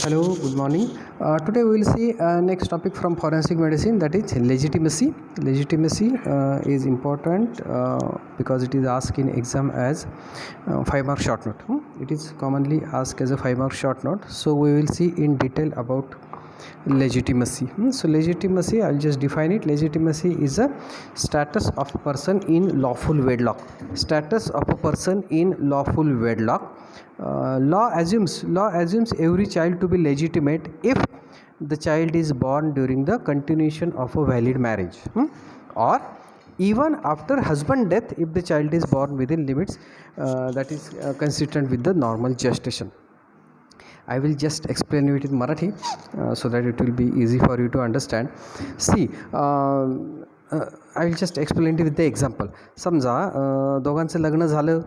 Hello, good morning. Today we will see next topic from forensic medicine, that is legitimacy. Legitimacy is important because it is asked in exam as 5-mark short note. It is commonly asked as a 5-mark short note. So we will see in detail about legitimacy. So legitimacy, I'll just define it. Legitimacy is a status of a person in lawful wedlock. Status of a person in lawful wedlock. Law assumes every child to be legitimate if the child is born during the continuation of a valid marriage, or even after husband death if the child is born within limits that is consistent with the normal gestation. I will just explain it in Marathi so that it will be easy for you to understand. See, I will just explain it with the example. समजा दोघांचं लग्न झालं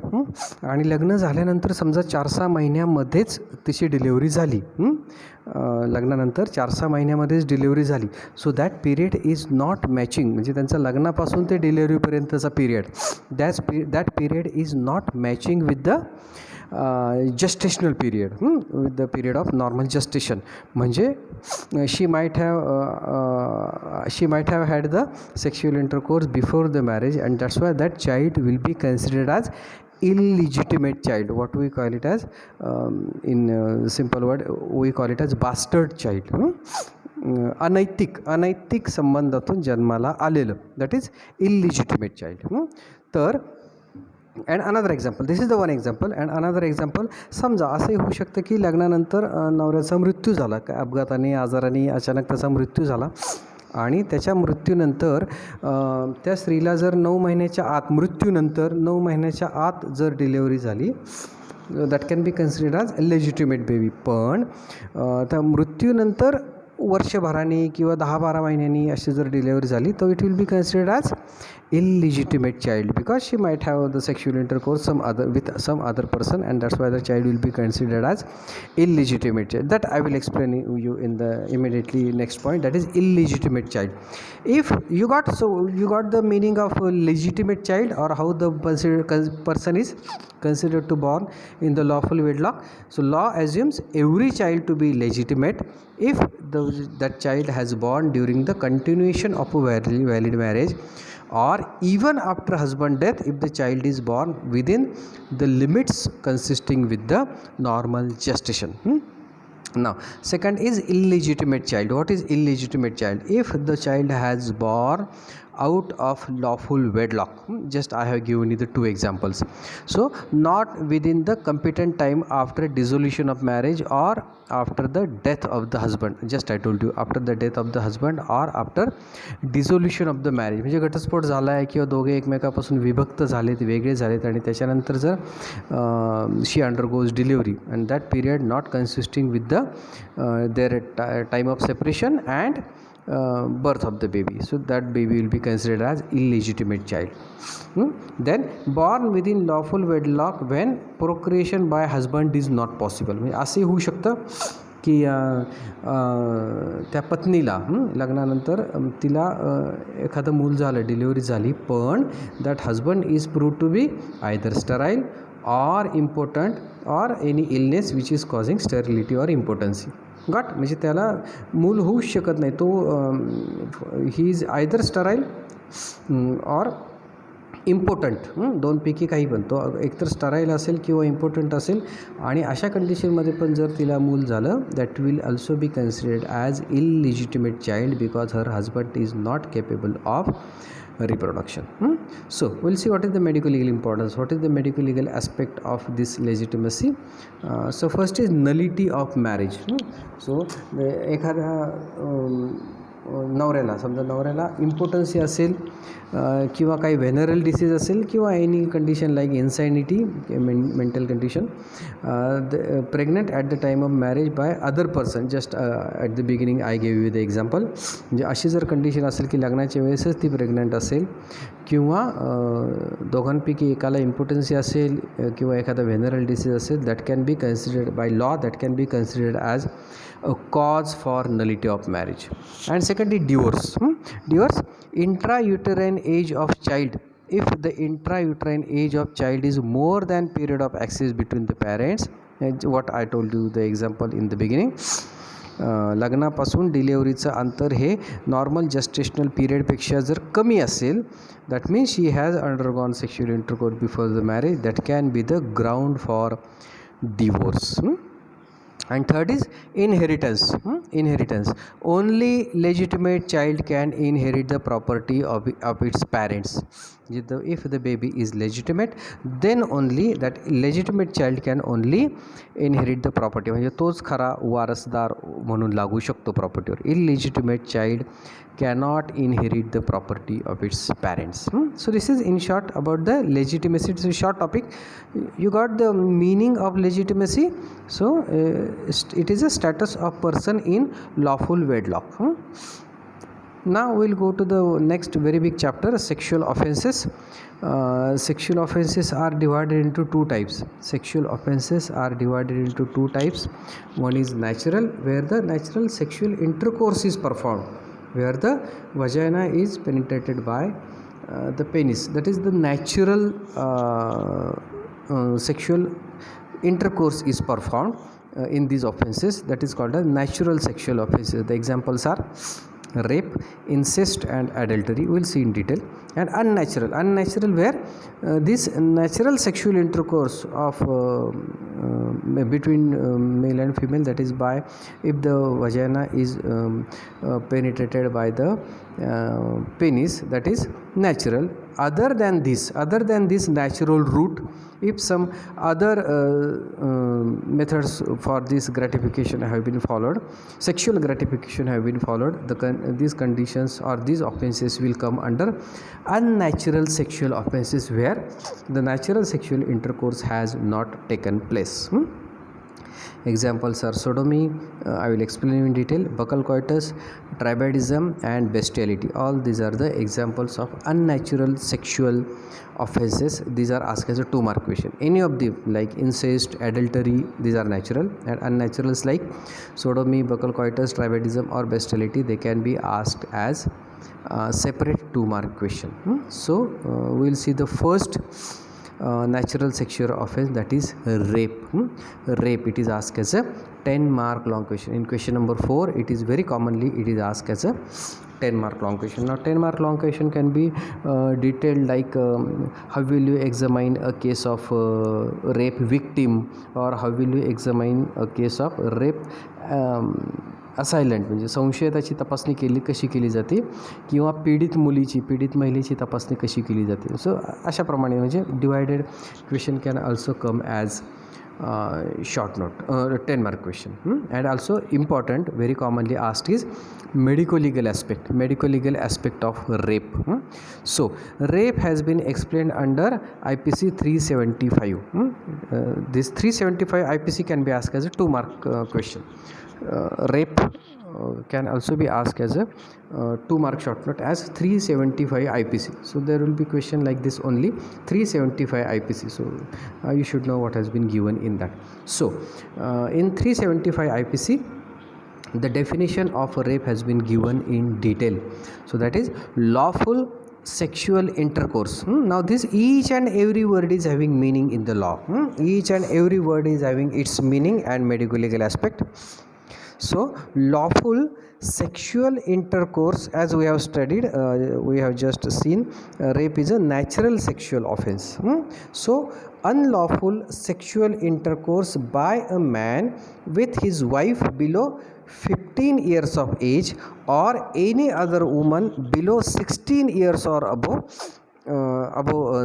आणि लग्न झाल्यानंतर समजा 4-6 महिन्यामध्येच तिची delivery झाली. लग्नानंतर 4-6 महिन्यामध्येच डिलिव्हरी झाली. So that period is not matching, म्हणजे त्यांच्या लग्नापासून ते डिलिव्हरीपर्यंतचा period, that period is not matching with the gestation period, with the period of normal gestation. म्हणजे she might have had the sexual intercourse before the marriage, and that's why that child will be considered as illegitimate child. What we call it as, in simple word, we call it as bastard child. अनैतिक संबंधातून जन्माला आलेलं, that is illegitimate child. तर and another example, this is the one example. And another example, समजा असंही होऊ शकतं की लग्नानंतर नवऱ्याचा मृत्यू झाला, काय अपघाताने आजाराने अचानक त्याचा मृत्यू झाला, आणि त्याच्या मृत्यूनंतर त्या स्त्रीला जर 9 महिन्याच्या आत, मृत्यूनंतर 9 महिन्याच्या आत जर डिलेवरी झाली, that can be considered as legitimate baby. पण त्या मृत्यूनंतर वर्षभराने किंवा 10-12 महिन्यांनी अशी जर डिलेवरी झाली तर it will be considered as illegitimate child because she might have the sexual intercourse with some other person, and that's why the child will be considered as illegitimate child. That I will explain you in the immediately next point, that is illegitimate child. If you got the meaning of legitimate child, or how the person is considered to born in the lawful wedlock. So law assumes every child to be legitimate if that child has born during the continuation of a valid marriage, or even after husband death if the child is born within the limits consisting with the normal gestation. Now second is illegitimate child. What is illegitimate child? If the child has born out of lawful wedlock, just I have given you the 2 examples. So not within the competent time after dissolution of marriage or after the death of the husband. Just I told you, after the death of the husband or after dissolution of the marriage, म्हणजे घटस्फोट झाला आहे किंवा दोघे एकमेकापासून विभक्त झालेत, वेगळे झालेत, आणि त्याच्यानंतर जर she undergoes delivery and that period not consisting with the there time of separation and birth of the baby, so that baby will be considered as illegitimate child. Then born within lawful wedlock when procreation by husband is not possible. म्हणजे असे होऊ शकतं की त्या पत्नीला लग्नानंतर तिला एखादं मूल झालं, डिलिव्हरी झाली, पण that husband is proved to be either sterile or impotent or any illness which is causing sterility or impotency. Got, म्हणजे त्याला मूल होऊच शकत नाही, तो ही इज आयदर स्टराईल और इम्पॉर्टंट, दोनपैकी काही पण, तो एकतर स्टराईल असेल किंवा इम्पॉर्टंट असेल, आणि अशा कंडिशनमध्ये पण जर तिला मूल झालं, that will also be considered as illegitimate child because her husband is not capable of reproduction. So we'll see what is the medical legal importance, what is the medical legal aspect of this legitimacy. So first is nullity of marriage. So एखाद्या नवऱ्याला, समजा नवऱ्याला इम्पोर्टन्सी असेल किंवा काही व्हेनरल disease असेल किंवा any condition like insanity, mental condition, pregnant at the time of marriage by other person. Just at the beginning I gave you the example. म्हणजे अशी जर कंडिशन असेल की लग्नाच्या वेळेसच ती प्रेग्नंट असेल, किंवा दोघांपैकी एकाला इम्पोर्टन्सी असेल किंवा एखादा व्हेनरल डिसीज असेल, that can be considered by law, that can be considered as a cause for nullity of marriage. And secondly, divorce. Divorce, intrauterine age of child. If the intrauterine age of child is more than period of access between the parents, what I told you the example in the beginning. लग्नापासून डिलेवरीचं अंतर हे normal gestational पिरियडपेक्षा जर कमी असेल, that means she has undergone sexual intercourse before the marriage, that can be the ground for divorce. And third is inheritance. Inheritance. Only legitimate child can inherit the property of its parents. If the baby is legitimate, then only that legitimate child can only inherit the property. म्हणजे तोच खरा वारसदार म्हणून लागू शकतो प्रॉपर्टीवर. Illegitimate child cannot inherit the property of its parents. So this is in short about the legitimacy. It's a short topic. You got the meaning of legitimacy. So it is a status of person in lawful wedlock. Now we'll go to the next very big chapter, sexual offenses. Sexual offenses are divided into two types. Sexual offenses are divided into two types. One is natural, where the natural sexual intercourse is performed, where the vagina is penetrated by the penis. That is the natural sexual intercourse is performed in these offenses. That is called as natural sexual offenses. The examples are rape, incest and adultery. We will see in detail. And unnatural where this natural sexual intercourse of between male and female, that is by if the vagina is penetrated by the penis, that is natural. Other than this natural route, if some other methods for this gratification have been followed, sexual gratification have been followed, these conditions or these offenses will come under unnatural sexual offenses, where the natural sexual intercourse has not taken place. Examples are sodomy, I will explain in detail, buccal coitus, tribadism and bestiality. All these are the examples of unnatural sexual offenses. These are asked as a 2-mark question. Any of them like incest, adultery, these are natural, and unnaturals like sodomy, buccal coitus, tribadism or bestiality, they can be asked as separate 2-mark question. So we will see the first natural sexual offense, that is rape. Rape, it is asked as a 10-mark long question. In question number 4, it is very commonly it is asked as a 10-mark long question. Now 10-mark long question can be detailed like how will you examine a case of rape victim, or how will you examine a case of rape असायलंट, म्हणजे संशयिताची तपासणी कशी केली जाते, किंवा पीडित महिलेची तपासणी कशी केली जाते. सो अशाप्रमाणे म्हणजे divided question can also come as short note 10-mark question. And also important, very commonly asked is medico legal aspect of rape. So rape has been explained under IPC 375. This 375 IPC can be asked as a 2-mark question. Rape can also be asked as a 2-mark short note as 375 IPC. So there will be question like this only, 375 IPC. So you should know what has been given in that. So in 375 IPC, the definition of rape has been given in detail. So that is lawful sexual intercourse. Now this each and every word is having meaning in the law. Each and every word is having its meaning and medico legal aspect. So lawful sexual intercourse, as we have studied, we have just seen, rape is a natural sexual offense. So unlawful sexual intercourse by a man with his wife below 15 years of age, or any other woman below 16 years or above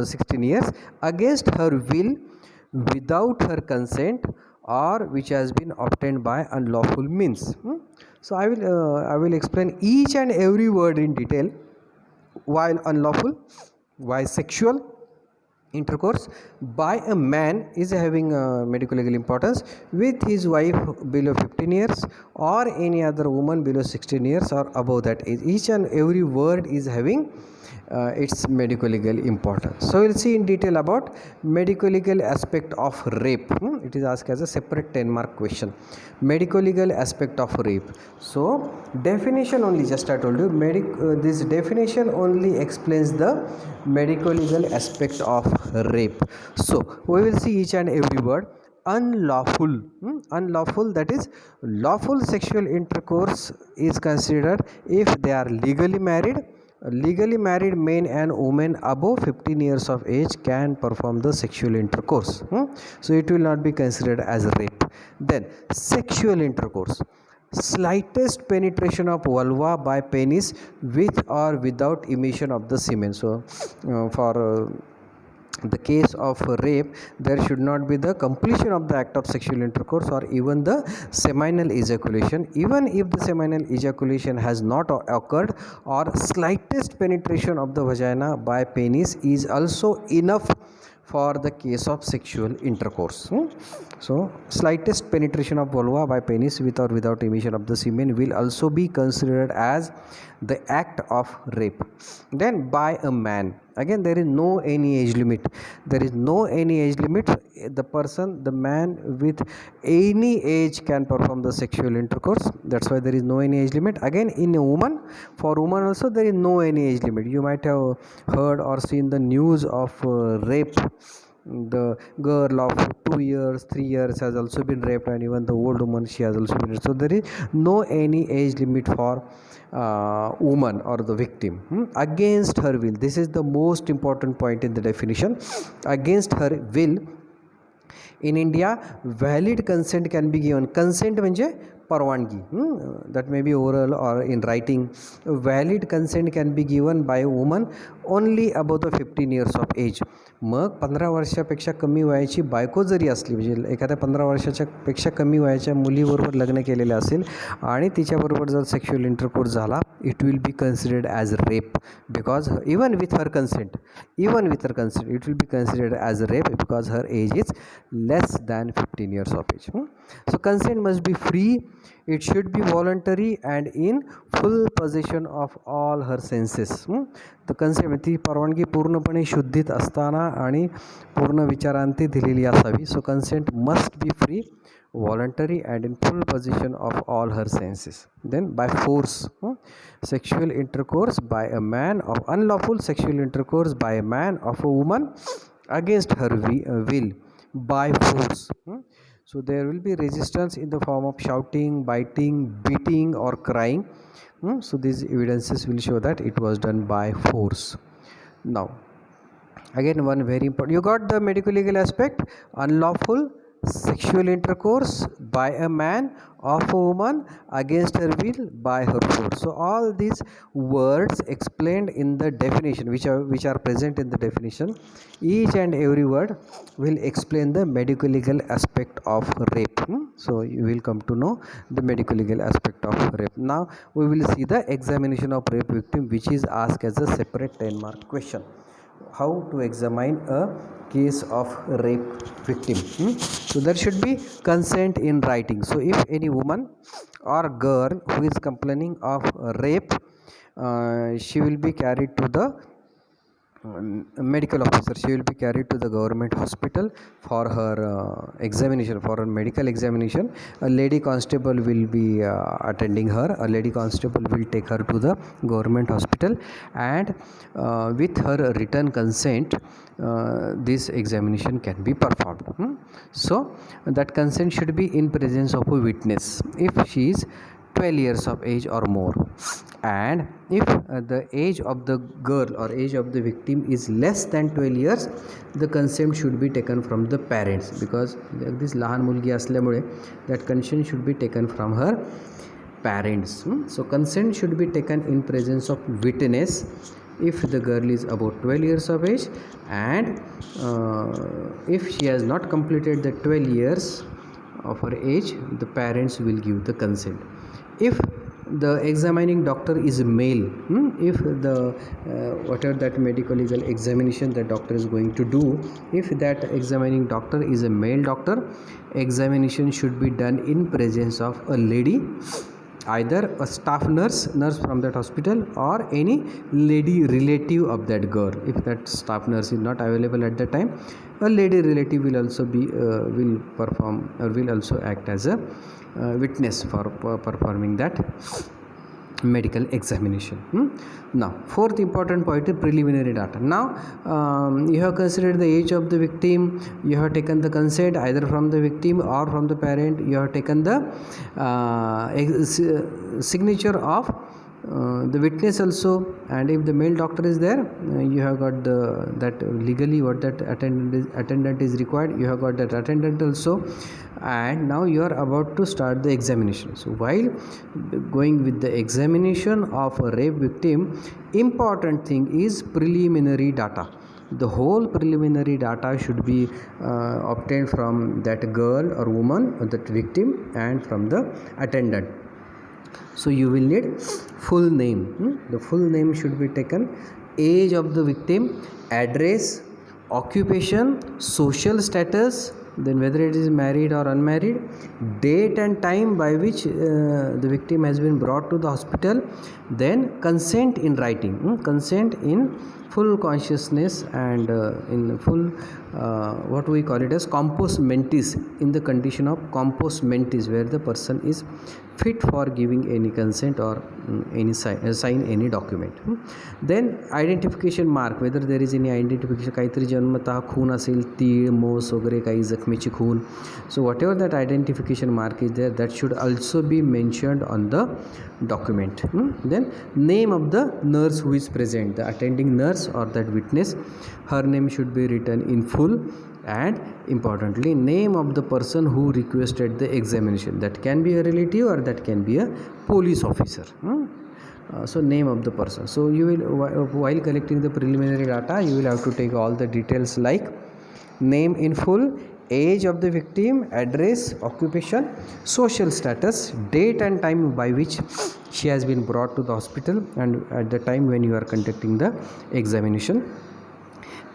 16 years, against her will, without her consent, or which has been obtained by unlawful means. So I will explain each and every word in detail. While unlawful, why sexual intercourse by a man is having medical legal importance with his wife below 15 years, or any other woman below 16 years or above that age. Each and every word is having its medico legal importance. So we'll see in detail about medico legal aspect of rape. It is asked as a separate 10-mark question. Medico legal aspect of rape. So definition only, just I told you, this definition only explains the medico legal aspect of rape. So we will see each and every word. unlawful. Unlawful, that is, lawful sexual intercourse is considered if they are legally married. Legally married men and women above 15 years of age can perform the sexual intercourse. So it will not be considered as rape. Then sexual intercourse, slightest penetration of vulva by penis with or without emission of the semen. So for the case of rape, there should not be the completion of the act of sexual intercourse or even the seminal ejaculation. Even if the seminal ejaculation has not occurred, or slightest penetration of the vagina by penis is also enough for the case of sexual intercourse. So slightest penetration of vulva by penis with or without emission of the semen will also be considered as the act of rape. Then by a man, again there is no any age limit. There is no any age limit. The man with any age can perform the sexual intercourse. That's why there is no any age limit. Again, in a woman, for woman also there is no any age limit. You might have heard or seen the news of rape. The girl of 2 years, 3 years has also been raped, and even the old woman, she has also been raped. So there is no any age limit for woman or the victim. Against her will, this is the most important point in the definition. Against her will, in India, valid consent can be given. Consent म्हणजे परवानगी, that may be oral or in writing. Valid consent can be given by a woman only above the 15 years of age. मग 15 वर्षापेक्षा कमी वयाची बायको जरी असली, म्हणजे एखाद्या 15 वर्षाच्या पेक्षा कमी वयाच्या मुलीबरोबर लग्न केलेलं असेल आणि तिच्याबरोबर जर सेक्शुअल इंटरकोर्स झाला, it will be considered as rape, because even with her consent it will be considered as rape because her age is less than 15 years of age. So consent must be free, it should be voluntary and in full possession of all her senses. तर consent ती परवानगी पूर्णपणे शुद्धीत असताना आणि पूर्ण विचारांती दिलेली असावी. So consent must be free, voluntary and in full possession of all her senses. Then by force, sexual intercourse by a man, of unlawful sexual intercourse by a man of a woman against her will by force. So there will be resistance in the form of shouting, biting, beating or crying. So these evidences will show that it was done by force. Now again, one very important, you got the medical legal aspect. Unlawful sexual intercourse by a man of a woman against her will by her force. So all these words explained in the definition, which are present in the definition, each and every word will explain the medical legal aspect of rape. So you will come to know the medical legal aspect of rape. Now we will see the examination of rape victim, which is asked as a separate 10-mark question. How to examine a case of rape victim. So there should be consent in writing. So if any woman or girl who is complaining of rape, she will be carried to the medical officer, she will be carried to the government hospital for her examination, for her medical examination. A lady constable will be attending her. A lady constable will take her to the government hospital, and with her written consent, this examination can be performed. So that consent should be in presence of a witness if she is 12 years of age or more, and if the age of the girl or age of the victim is less than 12 years, the consent should be taken from the parents, because this लहान मुलगी असल्यामुळे that consent should be taken from her parents. So consent should be taken in presence of witness if the girl is about 12 years of age, and if she has not completed the 12 years of her age, the parents will give the consent. If the examining doctor is a male, if the whatever that medical legal examination the doctor is going to do, if that examining doctor is a male doctor, examination should be done in presence of a lady, either a staff nurse from that hospital, or any lady relative of that girl. If that staff nurse is not available at that time, a lady relative will also be will perform or will also act as a witness for performing that medical examination. Now fourth important point is preliminary data. Now you have considered the age of the victim, you have taken the consent either from the victim or from the parent, you have taken the signature of the witness also, and if the male doctor is there, you have got that legally what that attendant is required, you have got that attendant also, and now you are about to start the examination. So while going with the examination of a rape victim, important thing is preliminary data. The whole preliminary data should be obtained from that girl or woman or that victim and from the attendant. So you will need full name. The full name should be taken, age of the victim, address, occupation, social status, then whether it is married or unmarried, date and time by which the victim has been brought to the hospital, then consent in writing, consent in full consciousness and in full what we call it as compos mentis, in the condition of compos mentis, where the person is fit for giving any consent or any sign any document. Then identification mark, whether there is any identification, काहीतरी जन्मतः खून असेल, तीळ, मोस वगैरे काही जखमेची खून, so whatever that identification mark is there, that should also be mentioned on the document. Then name of the nurse who is present, the attending nurse or that witness, her name should be written in full, and importantly name of the person who requested the examination, that can be a relative or that can be a police officer. So name of the person. So you will, while collecting the preliminary data, you will have to take all the details like name in full, age of the victim, address, occupation, social status, date and time by which she has been brought to the hospital and at the time when you are conducting the examination,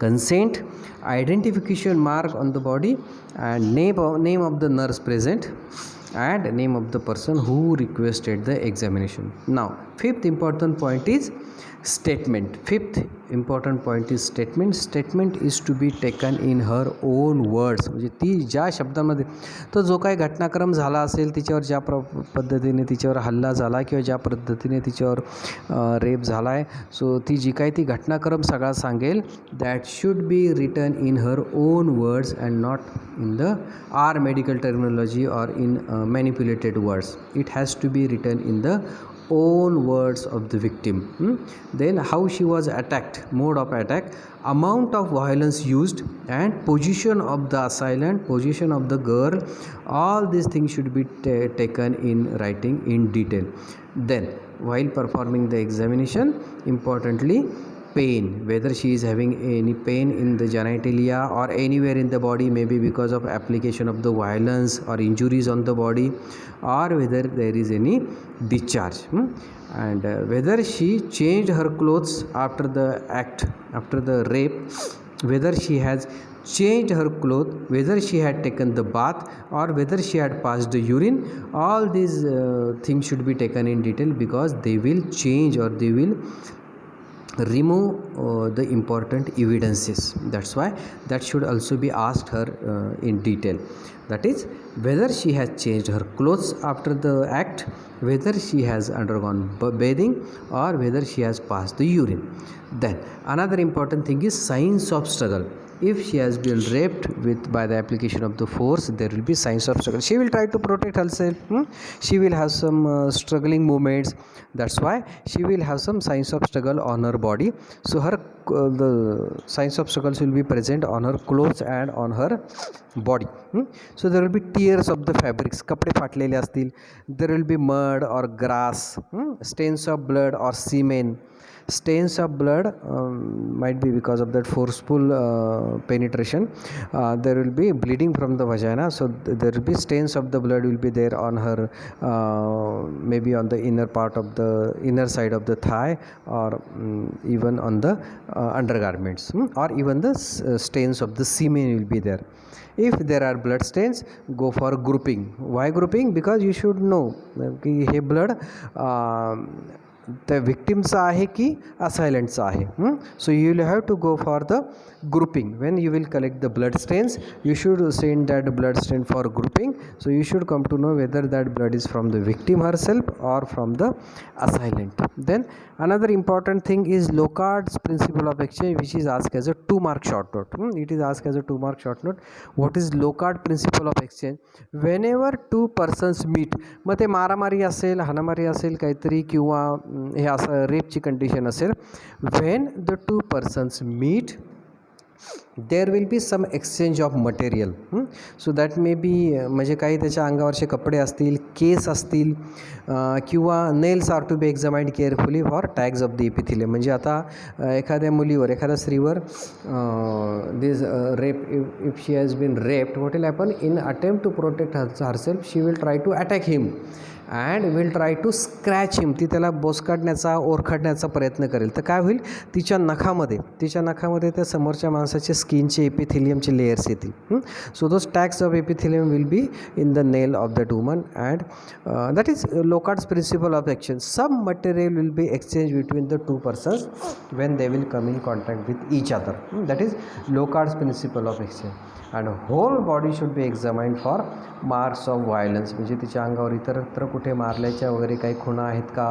consent, identification mark on the body, and name of the nurse present, and name of the person who requested the examination. Now fifth important point is statement. Fifth important point is statement. Statement is to be taken in her own words, म्हणजे ती ज्या शब्दांमध्ये तो जो काही घटनाक्रम झाला असेल, तिच्यावर ज्या पद्धतीने तिच्यावर हल्ला झाला किंवा ज्या पद्धतीने तिच्यावर रेप झाला आहे, सो ती जी काही ती घटनाक्रम सगळा सांगेल, that should be written in her own words and not in the our medical terminology or in manipulated words. It has to be written in the own words of the victim. Then how she was attacked, mode of attack, amount of violence used, and position of the assailant, position of the girl, all these things should be taken in writing in detail. Then while performing the examination, importantly pain, whether she is having any pain in the genitalia or anywhere in the body, maybe because of application of the violence or injuries on the body, or whether there is any discharge, and whether she changed her clothes after the act, after the rape, whether she has changed her clothes, whether she had taken the bath, or whether she had passed the urine. All these things should be taken in detail, because they will change or they will remove the important evidences. That's why that should also be asked her in detail. That is, whether she has changed her clothes after the act, whether she has undergone bathing, or whether she has passed the urine. Then another important thing is signs of struggle. If she has been raped by the application of the force, there will be signs of struggle. She will try to protect herself. She will have some struggling movements. That's why she will have some signs of struggle on her body. So her the signs of struggles will be present on her clothes and on her body. So there will be tears of the fabrics. कपडे फाटलेले असतील. There will be mud or grass, stains of blood or semen. Stains of blood might be because of that forceful penetration. There will be bleeding from the vagina, so there will be stains of the blood will be there on her, maybe on the inner part of the inner side of the thigh, or even on the undergarments, or even the stains of the semen will be there. If there are blood stains, go for grouping. Why grouping? Because you should know कि हे blood त्या विक्टिमचा आहे की असायलंटचा आहे. So you will have to go for the grouping. When you will collect the blood stains, you should send that blood stain for grouping. So you should come to know whether that blood is from the victim herself or from the assailant. Then another important thing is Locard's principle of exchange, which is asked as a 2-mark short note. It is asked as a 2-mark short note. What is Locard principle of exchange? Whenever two persons meet, मग ते मारामारी असेल, हाणामारी असेल काहीतरी, किंवा हे असं रेपची कंडिशन असेल, when the two persons meet, there will be some exchange of material. So that may be म्हणजे काही त्याच्या अंगावरचे कपडे असतील, केस असतील, किंवा nails are to be examined carefully for tags of the epithelium. म्हणजे आता एखाद्या मुलीवर, एखाद्या स्त्रीवर this rape, if she has been raped, what will happen in attempt to protect herself, she will try to attack him and will try to scratch him. ती त्याला बोसकाडण्याचा, ओरखडण्याचा प्रयत्न करेल. तर काय होईल, तिच्या नखामध्ये त्या समोरच्या माणसाचे स्किनचे एपिथिलियमचे लेयर्स येतील. So those tags of epithelium will be in the nail of that woman and that is Locard's principle of exchange. Some material will be exchange between the two persons when they will come in contact with each other. That is Locard's principle of exchange. And whole body should be examined for marks of violence. म्हणजे तिच्या अंगावर इतरत्र कुठे मारल्याच्या वगैरे काही खुणा आहेत का,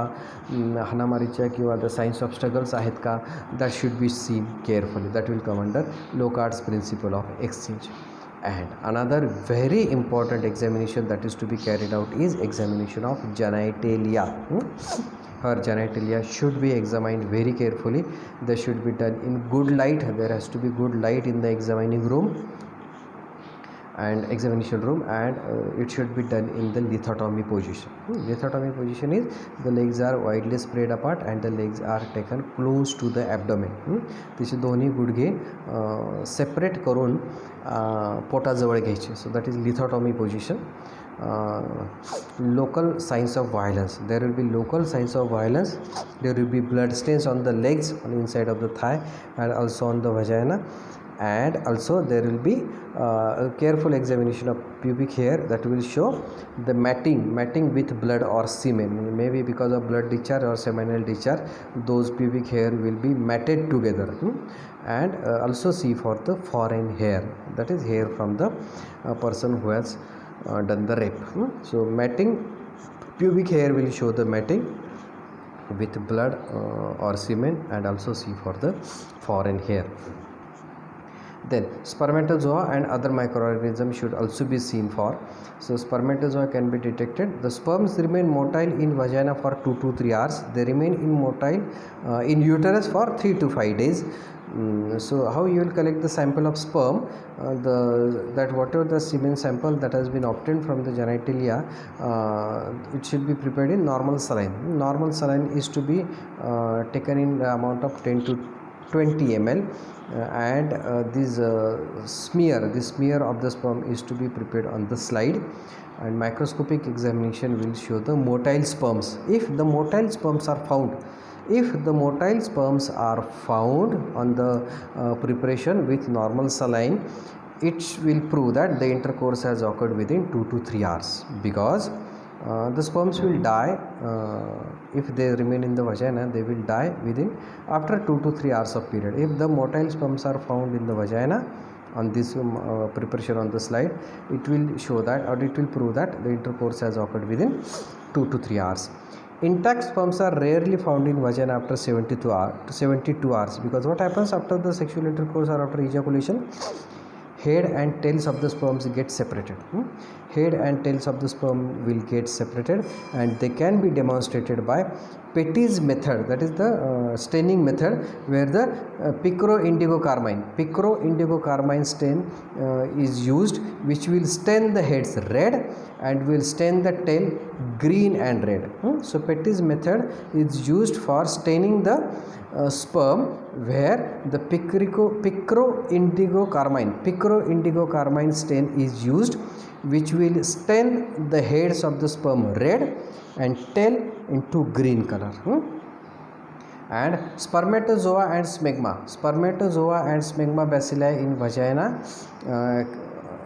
हाणामारीच्या किंवा द साइन्स ऑफ स्ट्रगल्स आहेत का, that should be seen carefully. That will come under Locard's principle of exchange. And another very important examination that is to be carried out is examination of genitalia. Her genitalia should be examined very carefully. They should be done in good light. There has to be good light in the examining room and examination room, and it should be done in the lithotomy position. Lithotomy position is the legs are widely spread apart and the legs are taken close to the abdomen. तिचे दोन्ही गुडघे separate करून पोटाजवळ घ्यायचे. So that is lithotomy position. Local signs of violence. There will be local signs of violence. There will be blood stains on the legs, on the inside of the thigh, and also on the vagina. And also there will be a careful examination of pubic hair that will show the matting with blood or semen. Maybe because of blood discharge or seminal discharge, those pubic hair will be matted together. And also see for the foreign hair, that is hair from the person who has done the rape. So matting, pubic hair will show the matting with blood or semen, and also see for the foreign hair. Then spermatozoa and other microorganisms should also be seen for. So spermatozoa can be detected. The sperms remain motile in vagina for 2 to 3 hours. They remain in uterus for 3 to 5 days. So how you will collect the sample of sperm? That whatever the semen sample that has been obtained from the genitalia, it should be prepared in normal saline. Normal saline is to be taken in the amount of 10 to 20 ml, and this smear of the sperm is to be prepared on the slide, and microscopic examination will show the motile sperms. If the motile sperms are found on the preparation with normal saline, it will prove that the intercourse has occurred within 2 to 3 hours, because the sperms will die. If they remain in the vagina, they will die after 2 to 3 hours of period. If the motile sperms are found in the vagina on this preparation on the slide, it will show that, or it will prove that the intercourse has occurred within 2 to 3 hours. Intact sperms are rarely found in vagina after 72 hours, because what happens after the sexual intercourse or after ejaculation? Head and tails of the sperms get separated. Head and tails of the sperm will get separated, and they can be demonstrated by Petty's method, that is the staining method, where the picro indigo carmine stain is used, which will stain the heads red and will stain the tail green and red. So Petty's method is used for staining the sperm, where the picro indigo carmine stain is used, which will stain the heads of the sperm red and tail into green color. And spermatozoa and smegma bacilli in vagina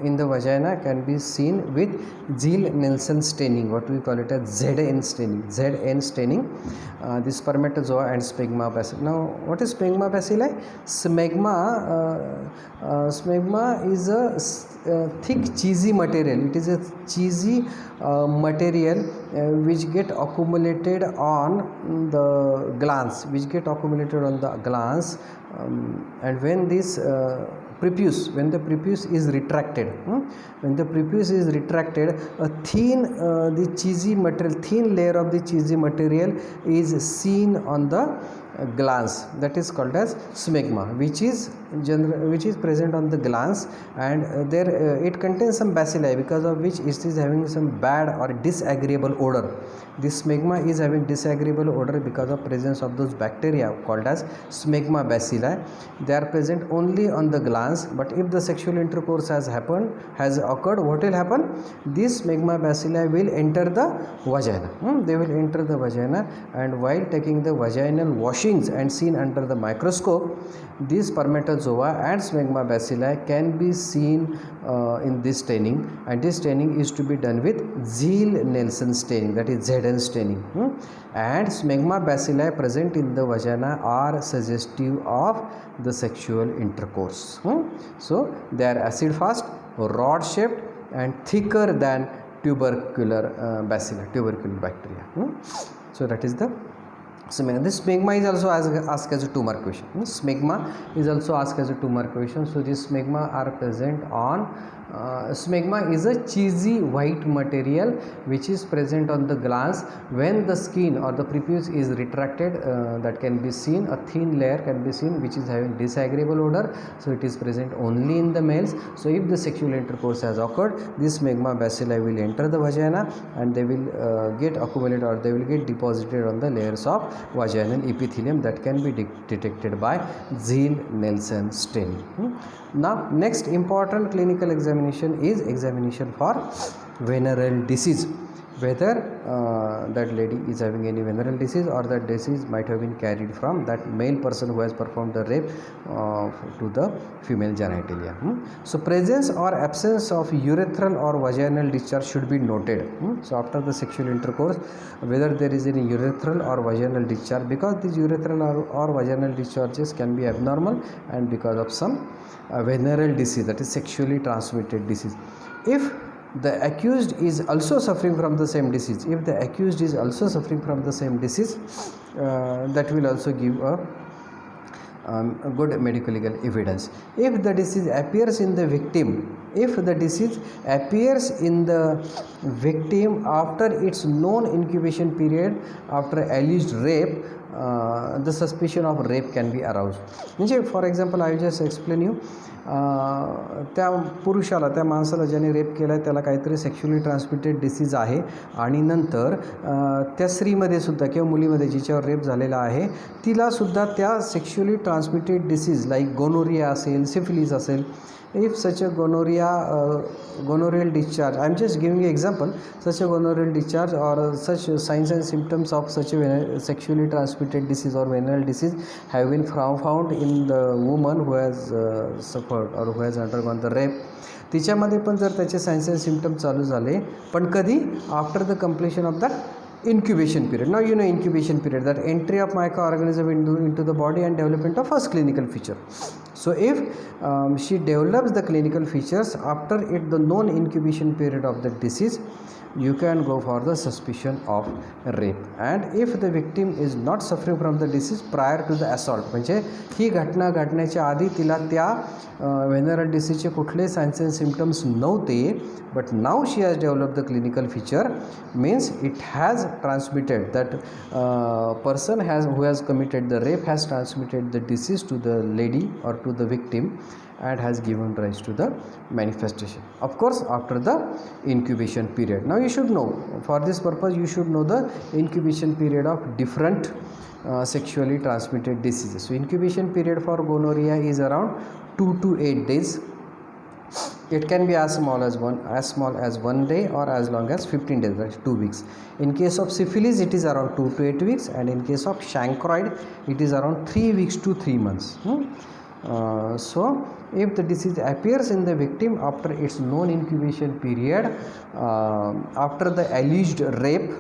in the vagina can be seen with Ziehl-Neelsen staining, what we call it as ZN staining. ZN staining, the spermatozoa and smegma bacilli. Now, what is smegma bacilli? Smegma is a thick cheesy material. It is a cheesy material which get accumulated on the glands, and when this prepuce, when the prepuce is retracted, a thin the cheesy material, thin layer of the cheesy material is seen on the glands. That is called as smegma, which is present on the glands, and there it contains some bacilli, because of which it is having some bad or disagreeable odor. This smegma is having disagreeable odor because of presence of those bacteria called as smegma bacilli. They are present only on the glands, but if the sexual intercourse has occurred, what will happen? This smegma bacilli will enter the vagina. They will enter the vagina, and while taking the vaginal washings and seen under the microscope, these spermatozoa and smegma bacilli can be seen in this staining, and this staining is to be done with Ziehl-Neelsen staining, that is ZN staining. And smegma bacilli present in the vagina are suggestive of the sexual intercourse. So they are acid fast, rod shaped, and thicker than tubercular bacteria. So that is the smegma. This smegma is also asked as a 2 mark question. Smegma is also asked as a 2 mark question. So this smegma are present on smegma is a cheesy white material which is present on the glands when the skin or the prepuce is retracted. That can be seen, a thin layer can be seen which is having disagreeable odor. So it is present only in the males. So if the sexual intercourse has occurred, this smegma bacilli will enter the vagina, and they will get accumulated, or they will get deposited on the layers of vaginal epithelium that can be detected by Ziehl-Neelsen staining. Now, next important clinical examination is examination for venereal disease, whether that lady is having any venereal disease, or that disease might have been carried from that male person who has performed the rape to the female genitalia. So presence or absence of urethral or vaginal discharge should be noted. So after the sexual intercourse, whether there is any urethral or vaginal discharge, because these urethral or vaginal discharges can be abnormal, and because of some venereal disease, that is sexually transmitted disease. If the accused is also suffering from the same disease, that will also give a good medical legal evidence. If the disease appears in the victim, after its known incubation period after alleged rape, the suspicion of rape can be aroused. म्हणजे for example I just explain you, त्या पुरुषाला, त्या माणसाला ज्याने rape केला आहे त्याला काहीतरी सेक्शुअली ट्रान्समिटेड डिसीज आहे, आणि नंतर त्या स्त्रीमध्ये सुद्धा किंवा मुलीमध्ये जिच्यावर रेप झालेला आहे तिलासुद्धा त्या sexually transmitted disease like gonorrhoea असेल, सिफिलिस असेल. If such a gonorrheal discharge, I am just giving you example, such a gonorrheal discharge or such signs and symptoms of such a sexually transmitted disease or venereal disease have been found in the woman who has suffered or who has undergone the rape, तिच्यामध्ये पण जर त्याचे science and symptom चालू झाले, पण कधी? After the completion of that incubation period. Now you know incubation period, that entry of microorganism into the body and development of first clinical feature. So if she develops the clinical features after the known incubation period of the disease, you can go for the suspicion of rape. And if the victim is not suffering from the disease prior to the assault, म्हणजे ही घटना घडण्याच्या आधी तिला त्या venereal disease चे कुठले signs and symptoms नव्हते, but now she has developed the clinical feature, means it has transmitted, that person who has committed the rape has transmitted the disease to the lady or to the victim and has given rise to the manifestation, of course after the incubation period. Now you should know, for this purpose you should know the incubation period of different sexually transmitted diseases. So incubation period for gonorrhea is around 2 to 8 days. It can be as small as 1 day or as long as 15 days, that's 2 weeks. In case of syphilis it is around 2 to 8 weeks, and in case of chancroid it is around 3 weeks to 3 months. So if the disease appears in the victim after its known incubation period, after the alleged rape,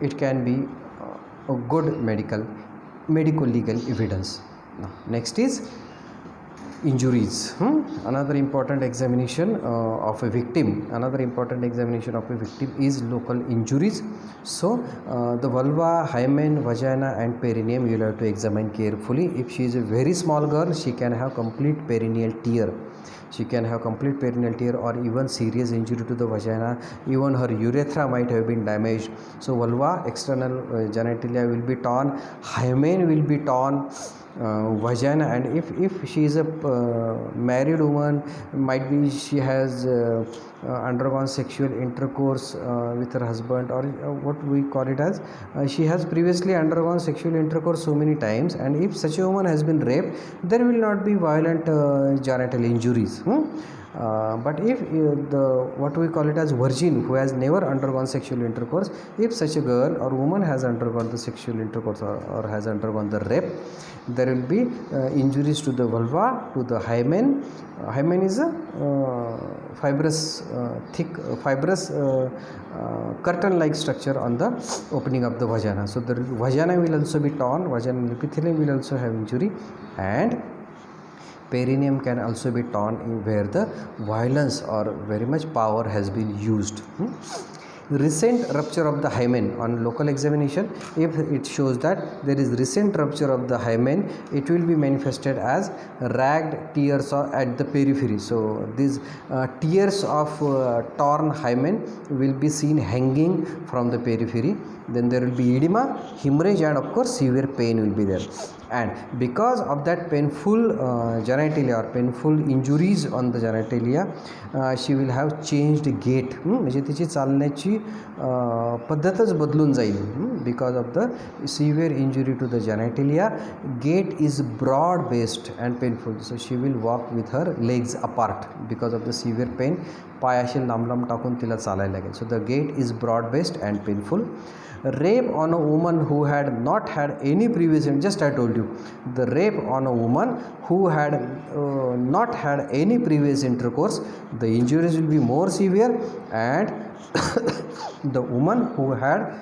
it can be a good medical legal evidence. Now, next is injuries. Another important examination of a victim is local injuries. So the vulva, hymen, vagina and perineum you will have to examine carefully. If she is a very small girl, she can have complete perineal tear, or even serious injury to the vagina. Even her urethra might have been damaged. So vulva, external genitalia will be torn, hymen will be torn, vagina, and if she is a married woman, might be she has undergone sexual intercourse with her husband, or what we call it as she has previously undergone sexual intercourse so many times, and if such a woman has been raped, there will not be violent genital injuries. But if the what we call it as virgin, who has never undergone sexual intercourse, if such a girl or woman has undergone the sexual intercourse or has undergone the rape, there will be injuries to the vulva, to the hymen. Hymen is a thick fibrous curtain like structure on the opening of the vagina. So the vagina will also be torn, vaginal epithelium will also have injury, and perineum can also be torn where the violence or very much power has been used. Recent rupture of the hymen, on local examination, if it shows that there is recent rupture of the hymen, it will be manifested as ragged tears at the periphery. So these tears of torn hymen will be seen hanging from the periphery. Then there will be edema, hemorrhage, and of course severe pain will be there. And because of that painful genitalia or painful injuries on the genitalia, she will have changed gait. म्हणजे तिची चालण्याची पद्धतच बदलून जाईल. Because of the severe injury to the genitalia, gait is broad based and painful. So she will walk with her legs apart because of the severe pain. पाय असे लांब लांब टाकून तिला चालायला लागेल. So the gait is broad based and painful. Rape on a woman who had not had any previous, just I told you, the rape on a woman who had not had any previous intercourse, the injuries will be more severe, and the woman who had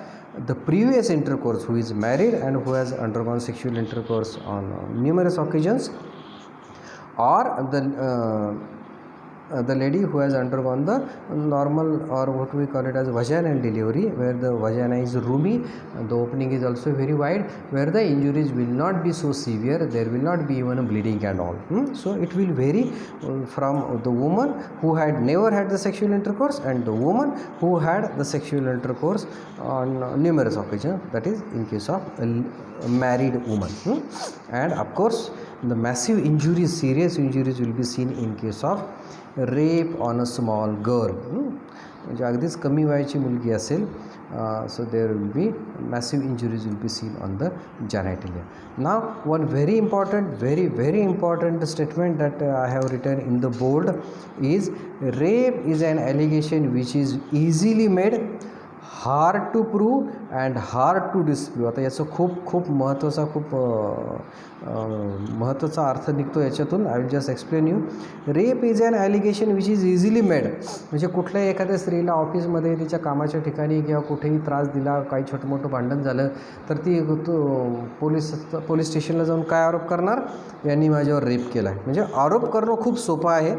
the previous intercourse, who is married and who has undergone sexual intercourse on numerous occasions, or the lady who has undergone the normal, or what we call it as vaginal delivery, where the vagina is roomy, the opening is also very wide, where the injuries will not be so severe, there will not be even bleeding and all. So it will vary from the woman who had never had the sexual intercourse and the woman who had the sexual intercourse on numerous occasions, that is in case of a married woman. And of course the massive injuries, serious injuries will be seen in case of rape on a small girl. म्हणजे अगदीच कमी वयाची मुलगी असेल, so there will be massive injuries will be seen on the genitalia. Now one very important statement that I have written in the board is, rape is an allegation which is easily made, hard to prove and hard to disprove. आता याचं खूप महत्त्वाचा अर्थ निघतो याच्यातून. I will just explain you. Rape is an allegation which is easily made. म्हणजे कुठल्याही एखाद्या स्त्रीला ऑफिसमध्ये, तिच्या कामाच्या ठिकाणी किंवा कुठेही त्रास दिला, काही छोटं मोठं भांडण झालं, तर ती पोलीस स्टेशनला जाऊन काय आरोप करणार, यांनी माझ्यावर रेप केला आहे. म्हणजे आरोप करणं खूप सोपं आहे,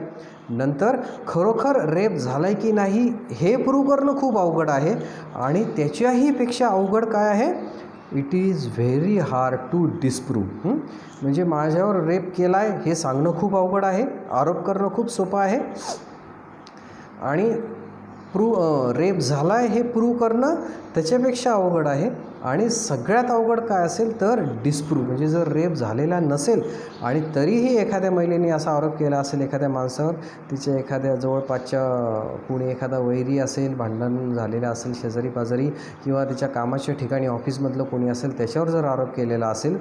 नंतर खरोखर रेप झाला आहे की नाही हे प्रूव्ह करणं खूप अवघड आहे. आणि त्याच्याही पेक्षा अवघड काय आहे, it is very hard to disprove. म्हणजे माझ्यावर रेप केला आहे हे सांगणं खूप अवघड आहे, आरोप करणं खूप सोपं आहे, आणि रेप झाला आहे हे प्रूव्ह करणं त्याच्यापेक्षा अवघड आहे. आणि सगळ्यात अवघड काय असेल तर डिस्प्रूव्ह. म्हणजे जर रेप झालेला नसेल आणि तरीही एखाद्या महिलेने असा आरोप केला असेल एखाद्या माणसावर, तिच्या एखाद्या जवळपासच्या कोणी एखादा वैरी असेल, भांडण झालेलं असेल शेजारी पाजारी, किंवा तिच्या कामाच्या ठिकाणी ऑफिसमधलं कोणी असेल त्याच्यावर जर आरोप केलेला असेल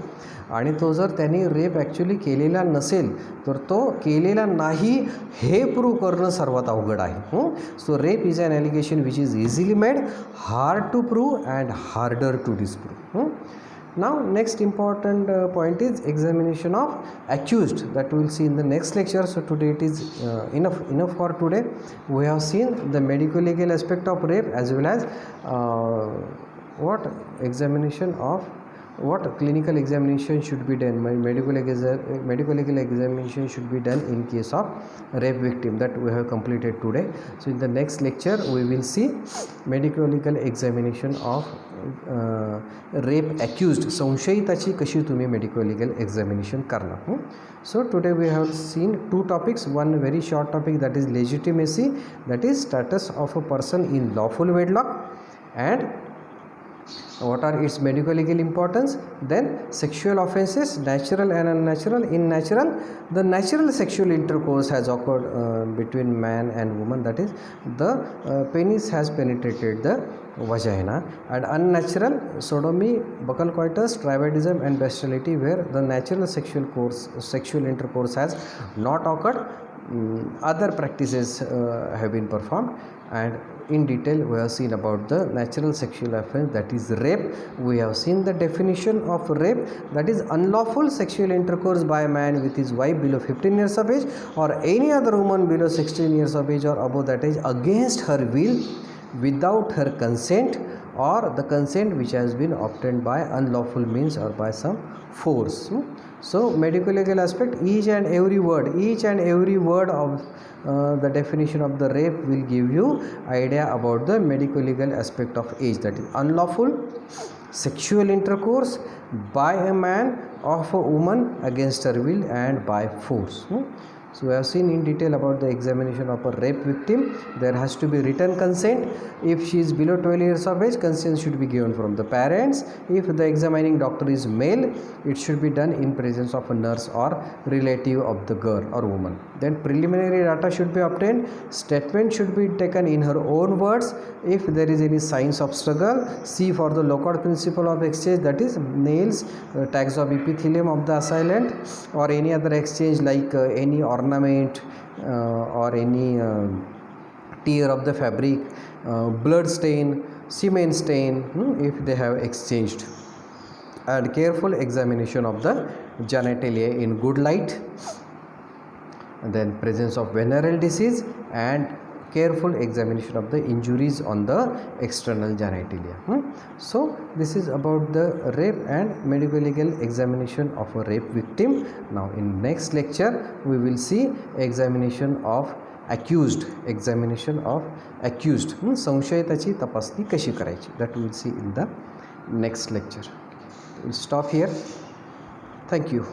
आणि तो जर त्यांनी रेप ॲक्च्युली केलेला नसेल, तर तो केलेला नाही हे प्रूव्ह करणं सर्वात अवघड आहे. So rape is an allegation which is easily made, hard to prove and harder to disprove. Now next important point is examination of accused, that we will see in the next lecture. So today it is enough for today. We have seen the medico legal aspect of rape as well as what clinical examination should be done. Medical legal examination should be done in case of rape victim, that we have completed today. So in the next lecture we will see medical legal examination of rape accused, संशयिताची कशी तुम्ही medico legal examination करणार. So today we have seen two topics. One very short topic, that is legitimacy, that is status of a person in lawful wedlock, and what are its medico legal importance. Then sexual offenses, natural and unnatural. In natural, the natural sexual intercourse has occurred between man and woman, that is the penis has penetrated the vagina. And unnatural, sodomy, buccal coitus, tribadism and bestiality, where the natural sexual intercourse has not occurred. Other practices have been performed, and in detail we have seen about the natural sexual offense, that is rape. We have seen the definition of rape, that is unlawful sexual intercourse by a man with his wife below 15 years of age or any other woman below 16 years of age or above that age against her will, without her consent, or the consent which has been obtained by unlawful means or by some force. So medico legal aspect, each and every word of the definition of the rape will give you idea about the medico legal aspect of age, that is unlawful sexual intercourse by a man of a woman against her will and by force. So we have seen in detail about the examination of a rape victim. There has to be written consent. If she is below 12 years of age, consent should be given from the parents. If the examining doctor is male, it should be done in presence of a nurse or relative of the girl or woman. Then preliminary data should be obtained. Statement should be taken in her own words. If there is any signs of struggle, see for the lockout principle of exchange, that is nails, tags of epithelium of the assailant, or any other exchange like any ornament or any tear of the fabric, blood stain, semen stain, if they have exchanged. And careful examination of the genitalia in good light. And then presence of venereal disease and careful examination of the injuries on the external genitalia. So this is about the rape and medico legal examination of a rape victim. Now in next lecture we will see examination of accused, संशयिताची तपासणी कशी करायची, that we will see in the next lecture. We'll stop here. Thank you.